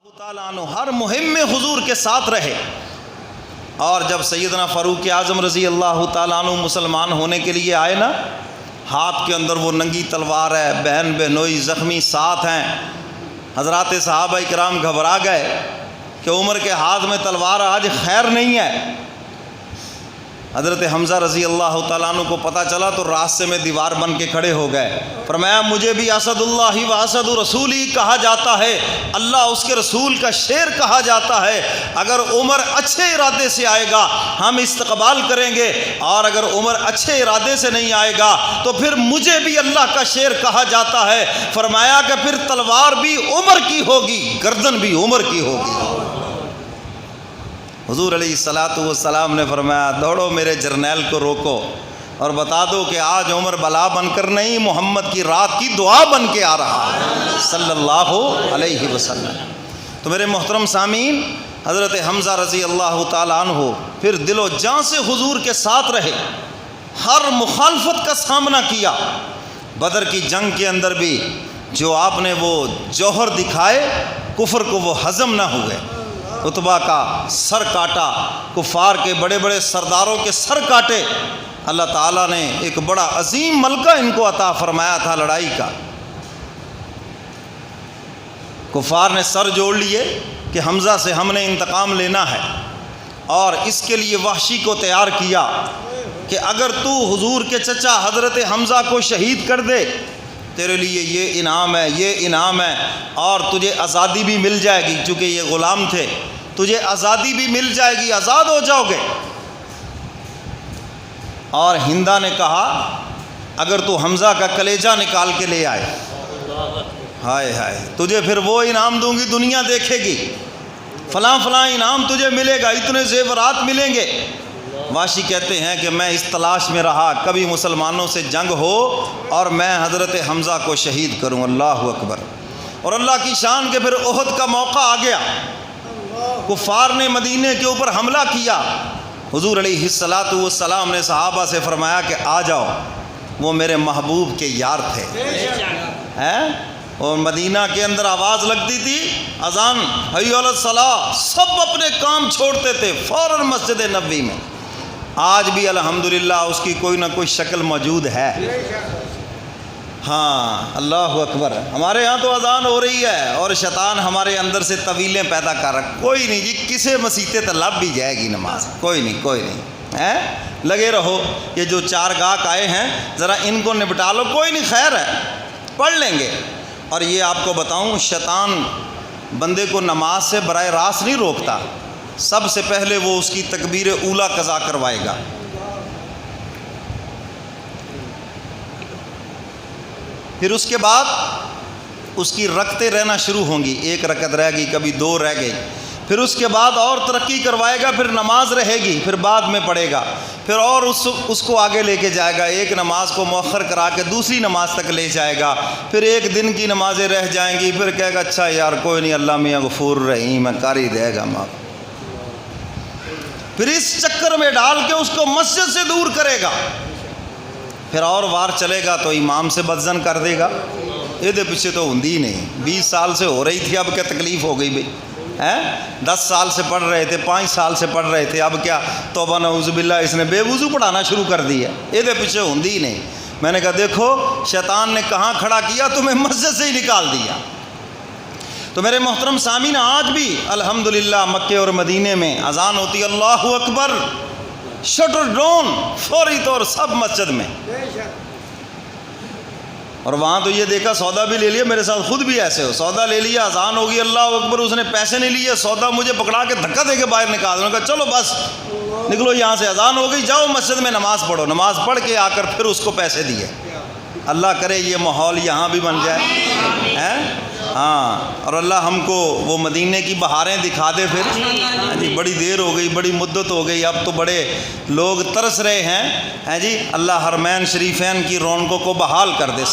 تعالیٰ عنہ ہر مہم میں حضور کے ساتھ رہے، اور جب سیدنا فاروق اعظم رضی اللہ تعالیٰ عنہ مسلمان ہونے کے لیے آئے نا، ہاتھ کے اندر وہ ننگی تلوار ہے، بہن بہنوئی زخمی ساتھ ہیں، حضرات صحابہ کرام گھبرا گئے کہ عمر کے ہاتھ میں تلوار آج خیر نہیں ہے۔ حضرت حمزہ رضی اللہ تعالیٰ عنہ کو پتہ چلا تو راستے میں دیوار بن کے کھڑے ہو گئے، فرمایا مجھے بھی اسد اللہ و اسد رسولی کہا جاتا ہے، اللہ اس کے رسول کا شیر کہا جاتا ہے، اگر عمر اچھے ارادے سے آئے گا ہم استقبال کریں گے، اور اگر عمر اچھے ارادے سے نہیں آئے گا تو پھر مجھے بھی اللہ کا شیر کہا جاتا ہے۔ فرمایا کہ پھر تلوار بھی عمر کی ہوگی، گردن بھی عمر کی ہوگی۔ حضور علیہ الصلوۃ والسلام نے فرمایا دوڑو میرے جرنیل کو روکو اور بتا دو کہ آج عمر بلا بن کر نہیں، محمد کی رات کی دعا بن کے آ رہا ہے صلی اللہ علیہ وسلم۔ تو میرے محترم سامعین، حضرت حمزہ رضی اللہ تعالیٰ عنہ پھر دل و جان سے حضور کے ساتھ رہے، ہر مخالفت کا سامنا کیا۔ بدر کی جنگ کے اندر بھی جو آپ نے وہ جوہر دکھائے، کفر کو وہ ہضم نہ ہوئے، عتبہ کا سر کاٹا، کفار کے بڑے بڑے سرداروں کے سر کاٹے، اللہ تعالیٰ نے ایک بڑا عظیم ملکہ ان کو عطا فرمایا تھا لڑائی کا۔ کفار نے سر جوڑ لیے کہ حمزہ سے ہم نے انتقام لینا ہے، اور اس کے لیے وحشی کو تیار کیا کہ اگر تو حضور کے چچا حضرت حمزہ کو شہید کر دے تیرے لیے یہ انعام ہے، یہ انعام ہے، اور تجھے آزادی بھی مل جائے گی، چونکہ یہ غلام تھے، تجھے آزادی بھی مل جائے گی، آزاد ہو جاؤ گے۔ اور ہندا نے کہا اگر تو حمزہ کا کلیجہ نکال کے لے آئے، ہائے ہائے، تجھے پھر وہ انعام دوں گی، دنیا دیکھے گی، فلاں فلاں انعام تجھے ملے گا، اتنے زیورات ملیں گے۔ واشی کہتے ہیں کہ میں اس تلاش میں رہا کبھی مسلمانوں سے جنگ ہو اور میں حضرت حمزہ کو شہید کروں، اللہ اکبر۔ اور اللہ کی شان کے پھر احد کا موقع آ گیا، کفار نے مدینے کے اوپر حملہ کیا، حضور علیہ الصلوۃ والسلام نے صحابہ سے فرمایا کہ آ جاؤ، وہ میرے محبوب کے یار تھے، اور مدینہ کے اندر آواز لگتی تھی اذان حی علی الصلاۃ، سب اپنے کام چھوڑتے تھے فوراً مسجد نبوی میں۔ آج بھی الحمدللہ اس کی کوئی نہ کوئی شکل موجود ہے، ہاں اللہ اکبر۔ ہمارے ہاں تو اذان ہو رہی ہے اور شیطان ہمارے اندر سے طویلیں پیدا کر رہا، کوئی نہیں جی، کسے مسیتے تو لب بھی جائے گی نماز، کوئی نہیں لگے رہو۔ یہ جو چار گاہک آئے ہیں ذرا ان کو نپٹا لو، کوئی نہیں، خیر ہے، پڑھ لیں گے۔ اور یہ آپ کو بتاؤں، شیطان بندے کو نماز سے براہ راست نہیں روکتا، سب سے پہلے وہ اس کی تکبیر اولیٰ قضا کروائے گا، پھر اس کے بعد اس کی رکعتیں رہنا شروع ہوں گی، ایک رکعت رہ گئی، کبھی دو رہ گئی، پھر اس کے بعد اور ترقی کروائے گا، پھر نماز رہے گی، پھر بعد میں پڑھے گا، پھر اور اس کو آگے لے کے جائے گا، ایک نماز کو مؤخر کرا کے دوسری نماز تک لے جائے گا، پھر ایک دن کی نمازیں رہ جائیں گی، پھر کہے گا اچھا یار کوئی نہیں، اللہ میاں غفور رحیم ہے، کر ہی دے گا معاف، پھر اس چکر میں ڈال کے اس کو مسجد سے دور کرے گا، پھر اور وار چلے گا تو امام سے بدزن کر دے گا۔ یہ پیچھے تو ہندی نہیں، 20 سال سے ہو رہی تھی، اب کیا تکلیف ہو گئی بھئی، 10 سال سے پڑھ رہے تھے، 5 سال سے پڑھ رہے تھے، اب کیا توبہ نعوذ باللہ اس نے بے وضو پڑھانا شروع کر دی ہے، یہ پیچھے ہندی نہیں۔ میں نے کہا دیکھو شیطان نے کہاں کھڑا کیا، تمہیں مسجد سے ہی نکال دیا۔ تو میرے محترم سامعین، آج بھی الحمدللہ مکے اور مدینے میں اذان ہوتی ہے، اللہ اکبر، شٹر ڈاؤن، فوری طور سب مسجد میں، اور وہاں تو یہ دیکھا سودا بھی لے لیا، میرے ساتھ خود بھی ایسے ہو، سودا لے لیا، اذان ہوگی اللہ اکبر، اس نے پیسے نہیں لیے، سودا مجھے پکڑا کے دھکا دے کے باہر نکال دیا، کہا چلو بس نکلو یہاں سے، اذان ہو گئی، جاؤ مسجد میں نماز پڑھو، نماز پڑھ کے آ کر پھر اس کو پیسے دیے۔ اللہ کرے یہ ماحول یہاں بھی بن جائے، ہاں، اور اللہ ہم کو وہ مدینے کی بہاریں دکھا دے پھر۔ جی بڑی دیر ہو گئی، بڑی مدت ہو گئی، اب تو بڑے لوگ ترس رہے ہیں جی، اللہ حرمین شریفین کی رونقوں کو بحال کر دے۔